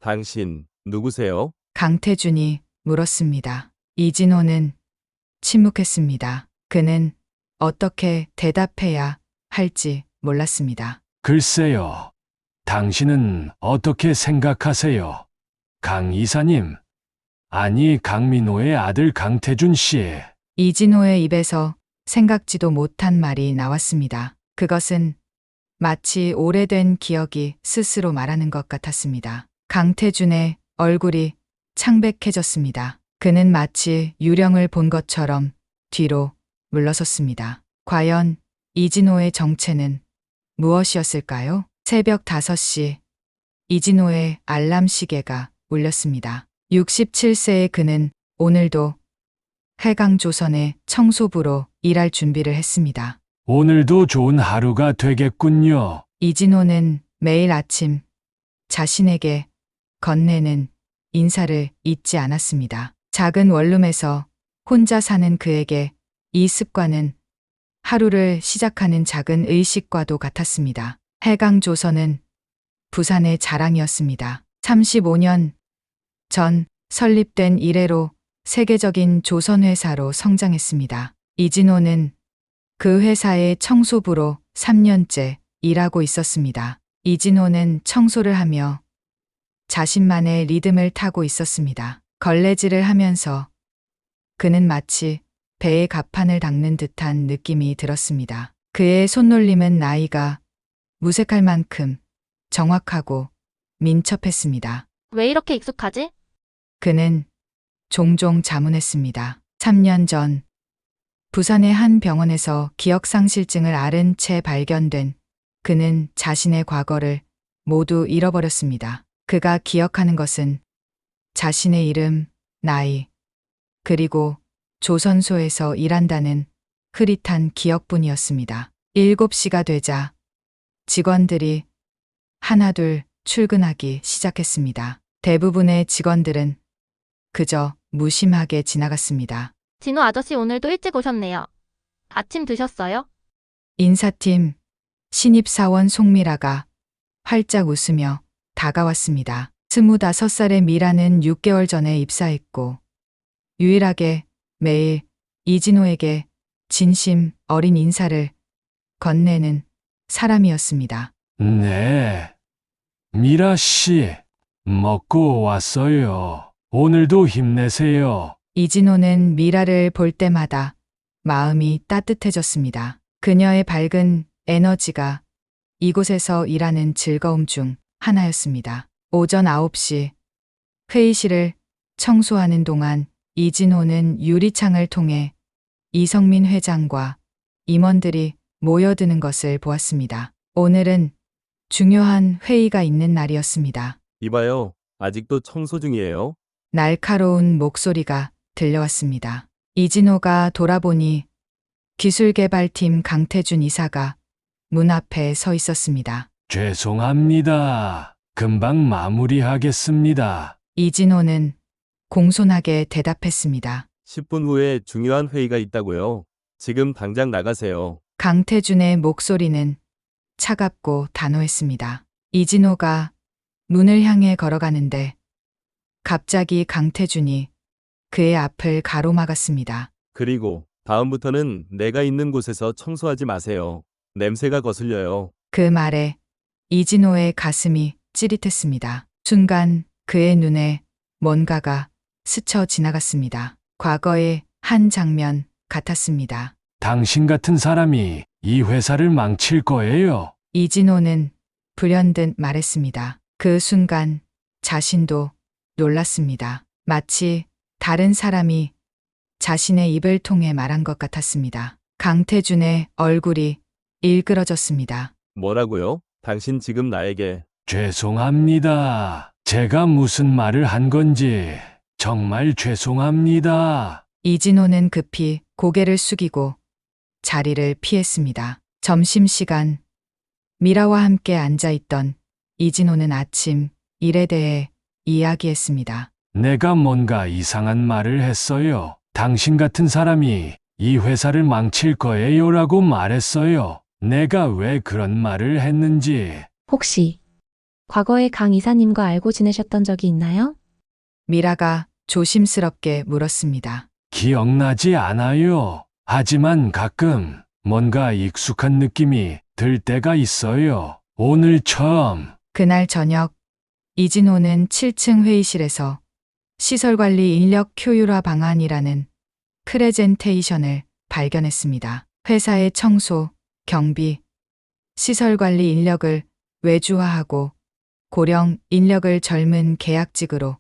당신 누구세요? 강태준이 물었습니다. 이진호는 침묵했습니다. 그는 어떻게 대답해야 할지 몰랐습니다. 글쎄요. 당신은 어떻게 생각하세요? 강 이사님. 아니, 강민호의 아들 강태준 씨. 이진호의 입에서 생각지도 못한 말이 나왔습니다. 그것은 마치 오래된 기억이 스스로 말하는 것 같았습니다. 강태준의 얼굴이 창백해졌습니다. 그는 마치 유령을 본 것처럼 뒤로 물러섰습니다. 과연 이진호의 정체는 무엇이었을까요? 새벽 5시 이진호의 알람 시계가 울렸습니다. 67세의 그는 오늘도 해강조선의 청소부로 일할 준비를 했습니다. 오늘도 좋은 하루가 되겠군요. 이진호는 매일 아침 자신에게 건네는 인사를 잊지 않았습니다. 작은 원룸에서 혼자 사는 그에게 이 습관은 하루를 시작하는 작은 의식과도 같았습니다. 해강조선은 부산의 자랑이었습니다. 35년 전 설립된 이래로 세계적인 조선회사로 성장했습니다. 이진호는 그 회사의 청소부로 3년째 일하고 있었습니다. 이진호는 청소를 하며 자신만의 리듬을 타고 있었습니다. 걸레질을 하면서 그는 마치 배에 갑판을 닦는 듯한 느낌이 들었습니다. 그의 손놀림은 나이가 무색할 만큼 정확하고 민첩했습니다. 왜 이렇게 익숙하지? 그는 종종 자문했습니다. 3년 전 부산의 한 병원에서 기억상실증을 앓은 채 발견된 그는 자신의 과거를 모두 잃어버렸습니다. 그가 기억하는 것은 자신의 이름, 나이, 그리고 조선소에서 일한다는 흐릿한 기억뿐이었습니다. 7시가 되자 직원들이 하나둘 출근하기 시작했습니다. 대부분의 직원들은 그저 무심하게 지나갔습니다. 진호 아저씨 오늘도 일찍 오셨네요. 아침 드셨어요? 인사팀 신입사원 송미라가 활짝 웃으며 다가왔습니다. 25살의 미라는 6개월 전에 입사했고 유일하게 매일 이진호에게 진심 어린 인사를 건네는 사람이었습니다. 네. 미라 씨, 먹고 왔어요. 오늘도 힘내세요. 이진호는 미라를 볼 때마다 마음이 따뜻해졌습니다. 그녀의 밝은 에너지가 이곳에서 일하는 즐거움 중 하나였습니다. 오전 9시 회의실을 청소하는 동안 이진호는 유리창을 통해 이성민 회장과 임원들이 모여드는 것을 보았습니다. 오늘은 중요한 회의가 있는 날이었습니다. 이봐요. 아직도 청소 중이에요. 날카로운 목소리가 들려왔습니다. 이진호가 돌아보니 기술개발팀 강태준 이사가 문 앞에 서 있었습니다. 죄송합니다. 금방 마무리하겠습니다. 이진호는 공손하게 대답했습니다. 10분 후에 중요한 회의가 있다고요. 지금 당장 나가세요. 강태준의 목소리는 차갑고 단호했습니다. 이진호가 문을 향해 걸어가는데 갑자기 강태준이 그의 앞을 가로막았습니다. 그리고 다음부터는 내가 있는 곳에서 청소하지 마세요. 냄새가 거슬려요. 그 말에 이진호의 가슴이 찌릿했습니다. 순간 그의 눈에 뭔가가 스쳐 지나갔습니다. 과거의 한 장면 같았습니다. 당신 같은 사람이 이 회사를 망칠 거예요. 이진호는 불현듯 말했습니다. 그 순간 자신도 놀랐습니다. 마치 다른 사람이 자신의 입을 통해 말한 것 같았습니다. 강태준의 얼굴이 일그러졌습니다. 뭐라고요? 당신 지금 나에게 죄송합니다. 제가 무슨 말을 한 건지 정말 죄송합니다. 이진호는 급히 고개를 숙이고 자리를 피했습니다. 점심시간 미라와 함께 앉아있던 이진호는 아침 일에 대해 이야기했습니다. 내가 뭔가 이상한 말을 했어요. 당신 같은 사람이 이 회사를 망칠 거예요라고 말했어요. 내가 왜 그런 말을 했는지. 혹시 과거에 강 이사님과 알고 지내셨던 적이 있나요? 미라가 조심스럽게 물었습니다. 기억나지 않아요. 하지만 가끔 뭔가 익숙한 느낌이 들 때가 있어요. 오늘 처음. 그날 저녁 이진호는 7층 회의실에서 시설관리 인력 효율화 방안이라는 프레젠테이션을 발견했습니다. 회사의 청소, 경비, 시설관리 인력을 외주화하고 고령 인력을 젊은 계약직으로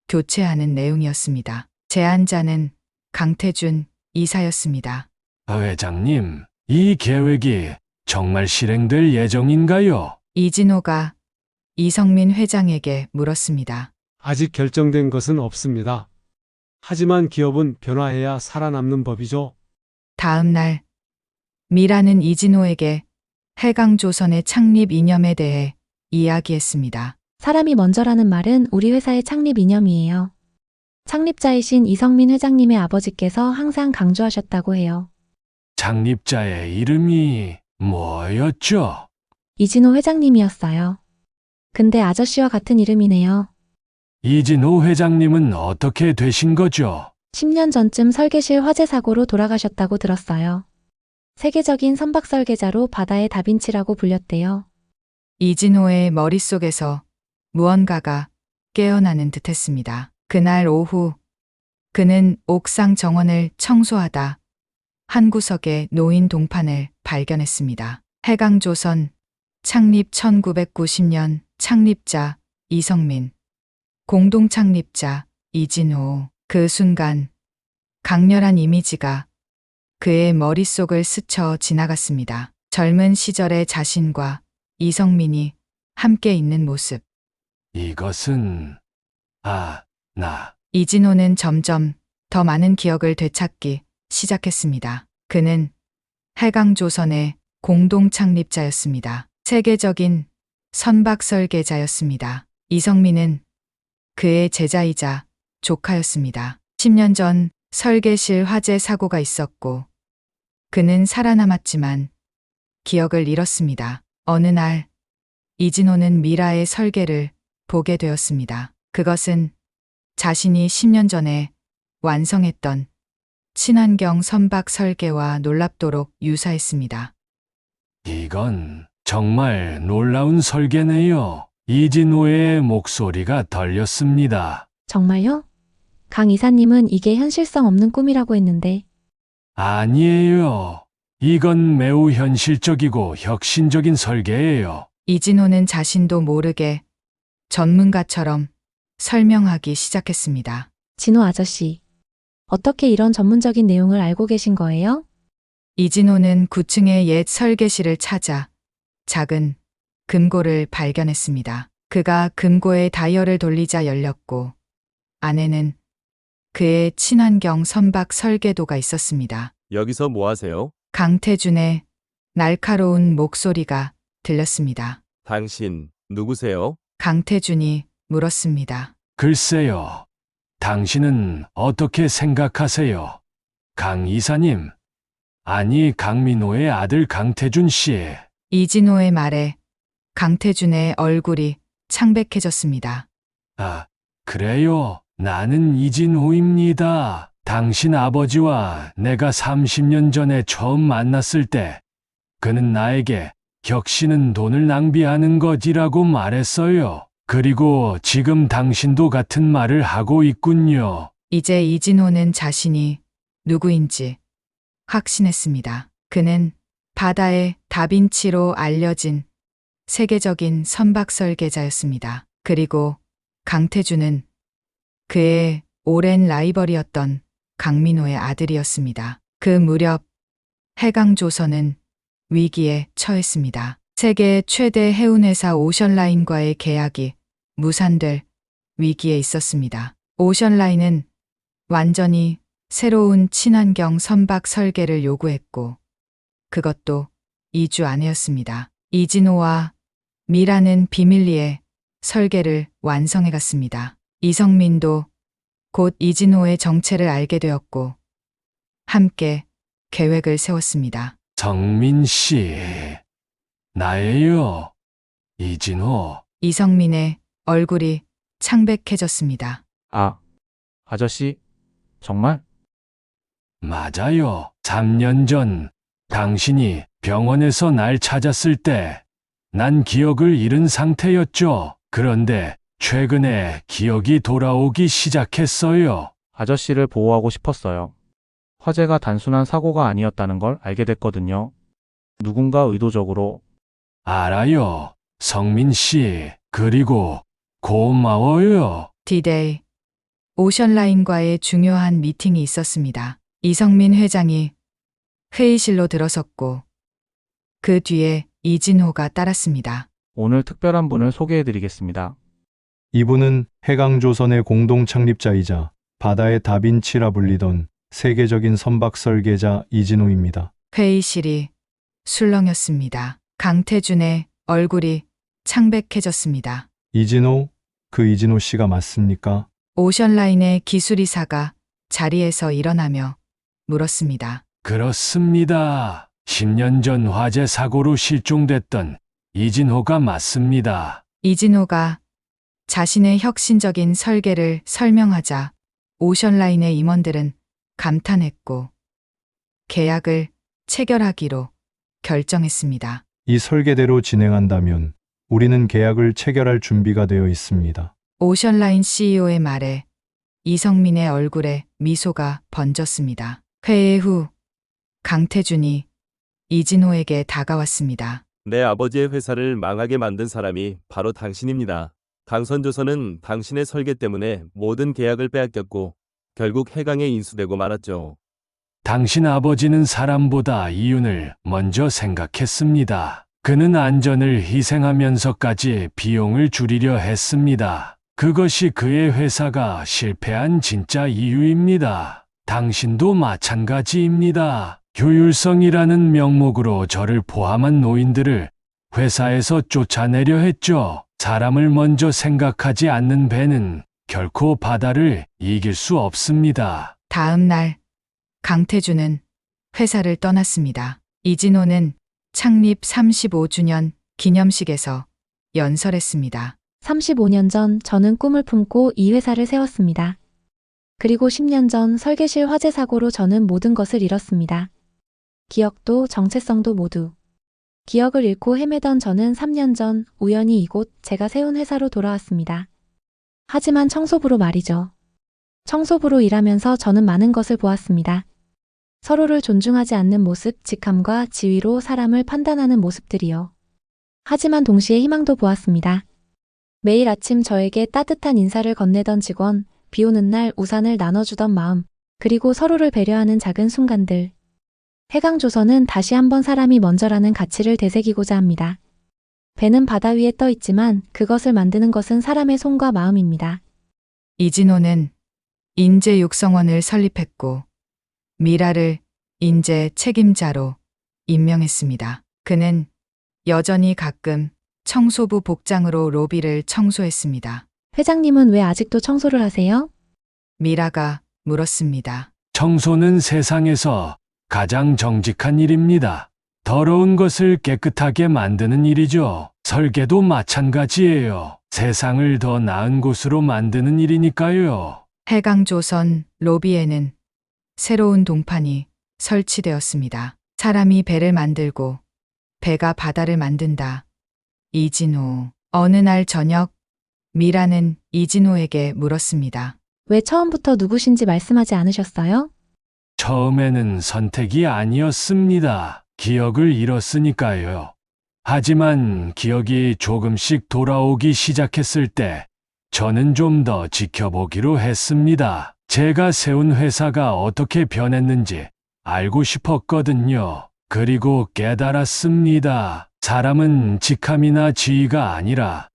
교체하는 내용이었습니다. 제안자는 강태준 이사였습니다. 회장님, 이 계획이 정말 실행될 예정인가요? 이진호가 이성민 회장에게 물었습니다. 아직 결정된 것은 없습니다. 하지만 기업은 변화해야 살아남는 법이죠. 다음 날 미라는 이진호에게 해강조선의 창립 이념에 대해 이야기했습니다. 사람이 먼저라는 말은 우리 회사의 창립 이념이에요. 창립자이신 이성민 회장님의 아버지께서 항상 강조하셨다고 해요. 창립자의 이름이 뭐였죠? 이진호 회장님이었어요. 근데 아저씨와 같은 이름이네요. 이진호 회장님은 어떻게 되신 거죠? 10년 전쯤 설계실 화재 사고로 돌아가셨다고 들었어요. 세계적인 선박 설계자로 바다의 다빈치라고 불렸대요. 이진호의 머릿속에서 무언가가 깨어나는 듯했습니다. 그날 오후 그는 옥상 정원을 청소하다 한 구석에 놓인 동판을 발견했습니다. 해강조선 창립 1990년 창립자 이성민, 공동 창립자 이진호. 그 순간 강렬한 이미지가 그의 머릿속을 스쳐 지나갔습니다. 젊은 시절의 자신과 이성민이 함께 있는 모습. 이것은 나. 이진호는 점점 더 많은 기억을 되찾기 시작했습니다. 그는 해강조선의 공동 창립자였습니다. 세계적인 선박 설계자였습니다. 이성민은 그의 제자이자 조카였습니다. 10년 전 설계실 화재 사고가 있었고 그는 살아남았지만 기억을 잃었습니다. 어느 날 이진호는 미라의 설계를 보게 되었습니다. 그것은 자신이 10년 전에 완성했던 친환경 선박 설계와 놀랍도록 유사했습니다. 이건 정말 놀라운 설계네요. 이진호의 목소리가 들렸습니다. 정말요? 강 이사님은 이게 현실성 없는 꿈이라고 했는데 아니에요. 이건 매우 현실적이고 혁신적인 설계예요. 이진호는 자신도 모르게 전문가처럼 설명하기 시작했습니다. 진호 아저씨, 어떻게 이런 전문적인 내용을 알고 계신 거예요? 이진호는 9층의 옛 설계실을 찾아 작은 금고를 발견했습니다. 그가 금고의 다이얼을 돌리자 열렸고 안에는 그의 친환경 선박 설계도가 있었습니다. 여기서 뭐 하세요? 강태준의 날카로운 목소리가 들렸습니다. 당신 누구세요? 강태준이 물었습니다. 글쎄요. 당신은 어떻게 생각하세요? 강 이사님. 아니, 강민호의 아들 강태준 씨. 이진호의 말에 강태준의 얼굴이 창백해졌습니다. 그래요. 나는 이진호입니다. 당신 아버지와 내가 30년 전에 처음 만났을 때 그는 나에게 혁신은 돈을 낭비하는 것이라고 말했어요. 그리고 지금 당신도 같은 말을 하고 있군요. 이제 이진호는 자신이 누구인지 확신했습니다. 그는 바다의 다빈치로 알려진 세계적인 선박 설계자였습니다. 그리고 강태준은 그의 오랜 라이벌이었던 강민호의 아들이었습니다. 그 무렵 해강조선은 위기에 처했습니다. 세계 최대 해운회사 오션라인과의 계약이 무산될 위기에 있었습니다. 오션라인은 완전히 새로운 친환경 선박 설계를 요구했고 그것도 2주 안에였습니다. 이진호와 미라는 비밀리에 설계를 완성해 갔습니다. 이성민도 곧 이진호의 정체를 알게 되었고 함께 계획을 세웠습니다. 성민 씨. 나예요. 이진호. 이성민의 얼굴이 창백해졌습니다. 아, 아저씨, 정말? 맞아요. 3년 전 당신이 병원에서 날 찾았을 때 난 기억을 잃은 상태였죠. 그런데 최근에 기억이 돌아오기 시작했어요. 아저씨를 보호하고 싶었어요. 화재가 단순한 사고가 아니었다는 걸 알게 됐거든요. 누군가 의도적으로. 알아요. 성민 씨. 그리고 고마워요. 디데이. 오션라인과의 중요한 미팅이 있었습니다. 이성민 회장이 회의실로 들어섰고 그 뒤에 이진호가 따랐습니다. 오늘 특별한 분을 소개해드리겠습니다. 이분은 해강조선의 공동 창립자이자 바다의 다빈치라 불리던 세계적인 선박 설계자 이진호입니다. 회의실이 술렁였습니다. 강태준의 얼굴이 창백해졌습니다. 이진호, 그 이진호 씨가 맞습니까? 오션라인의 기술이사가 자리에서 일어나며 물었습니다. 그렇습니다. 10년 전 화재 사고로 실종됐던 이진호가 맞습니다. 이진호가 자신의 혁신적인 설계를 설명하자 오션라인의 임원들은 감탄했고 계약을 체결하기로 결정했습니다. 이 설계대로 진행한다면 우리는 계약을 체결할 준비가 되어 있습니다. 오션라인 CEO의 말에 이성민의 얼굴에 미소가 번졌습니다. 회의 후 강태준이 이진호에게 다가왔습니다. 내 아버지의 회사를 망하게 만든 사람이 바로 당신입니다. 강선조선은 당신의 설계 때문에 모든 계약을 빼앗겼고 결국 해강에 인수되고 말았죠. 당신 아버지는 사람보다 이윤을 먼저 생각했습니다. 그는 안전을 희생하면서까지 비용을 줄이려 했습니다. 그것이 그의 회사가 실패한 진짜 이유입니다. 당신도 마찬가지입니다. 효율성이라는 명목으로 저를 포함한 노인들을 회사에서 쫓아내려 했죠. 사람을 먼저 생각하지 않는 배는 결코 바다를 이길 수 없습니다. 다음 날 강태준은 회사를 떠났습니다. 이진호는 창립 35주년 기념식에서 연설했습니다. 35년 전 저는 꿈을 품고 이 회사를 세웠습니다. 그리고 10년 전 설계실 화재 사고로 저는 모든 것을 잃었습니다. 기억도 정체성도 모두. 기억을 잃고 헤매던 저는 3년 전 우연히 이곳 제가 세운 회사로 돌아왔습니다. 하지만 청소부로 말이죠. 청소부로 일하면서 저는 많은 것을 보았습니다. 서로를 존중하지 않는 모습, 직함과 지위로 사람을 판단하는 모습들이요. 하지만 동시에 희망도 보았습니다. 매일 아침 저에게 따뜻한 인사를 건네던 직원, 비 오는 날 우산을 나눠주던 마음, 그리고 서로를 배려하는 작은 순간들. 해강조선은 다시 한번 사람이 먼저라는 가치를 되새기고자 합니다. 배는 바다 위에 떠 있지만 그것을 만드는 것은 사람의 손과 마음입니다. 이진호는 인재육성원을 설립했고 미라를 인재 책임자로 임명했습니다. 그는 여전히 가끔 청소부 복장으로 로비를 청소했습니다. 회장님은 왜 아직도 청소를 하세요? 미라가 물었습니다. 청소는 세상에서 가장 정직한 일입니다. 더러운 것을 깨끗하게 만드는 일이죠. 설계도 마찬가지예요. 세상을 더 나은 곳으로 만드는 일이니까요. 해강조선 로비에는 새로운 동판이 설치되었습니다. 사람이 배를 만들고 배가 바다를 만든다. 이진호. 어느 날 저녁 미라는 이진호에게 물었습니다. 왜 처음부터 누구신지 말씀하지 않으셨어요? 처음에는 선택이 아니었습니다. 기억을 잃었으니까요. 하지만 기억이 조금씩 돌아오기 시작했을 때 저는 좀 더 지켜보기로 했습니다. 제가 세운 회사가 어떻게 변했는지 알고 싶었거든요. 그리고 깨달았습니다. 사람은 직함이나 지위가 아니라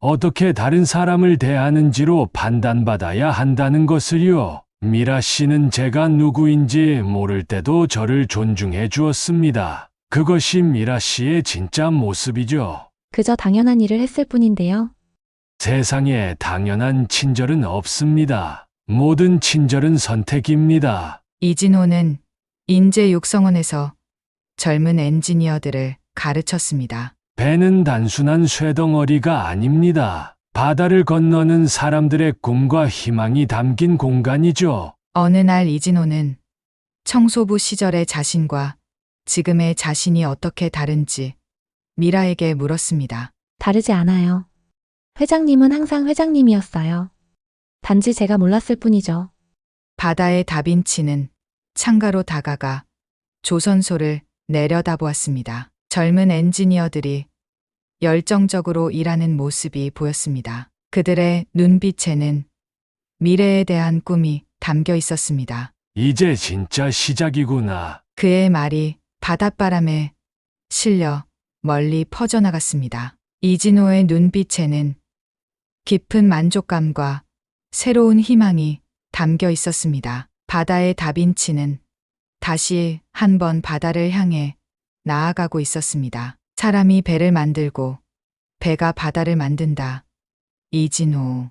어떻게 다른 사람을 대하는지로 판단받아야 한다는 것을요. 미라 씨는 제가 누구인지 모를 때도 저를 존중해 주었습니다. 그것이 미라 씨의 진짜 모습이죠. 그저 당연한 일을 했을 뿐인데요. 세상에 당연한 친절은 없습니다. 모든 친절은 선택입니다. 이진호는 인재육성원에서 젊은 엔지니어들을 가르쳤습니다. 배는 단순한 쇠덩어리가 아닙니다. 바다를 건너는 사람들의 꿈과 희망이 담긴 공간이죠. 어느 날 이진호는 청소부 시절의 자신과 지금의 자신이 어떻게 다른지 미라에게 물었습니다. 다르지 않아요. 회장님은 항상 회장님이었어요. 단지 제가 몰랐을 뿐이죠. 바다의 다빈치는 창가로 다가가 조선소를 내려다보았습니다. 젊은 엔지니어들이 열정적으로 일하는 모습이 보였습니다. 그들의 눈빛에는 미래에 대한 꿈이 담겨 있었습니다. 이제 진짜 시작이구나. 그의 말이 바닷바람에 실려 멀리 퍼져나갔습니다. 이진호의 눈빛에는 깊은 만족감과 새로운 희망이 담겨 있었습니다. 바다의 다빈치는 다시 한번 바다를 향해 나아가고 있었습니다. 사람이 배를 만들고 배가 바다를 만든다. 이진호.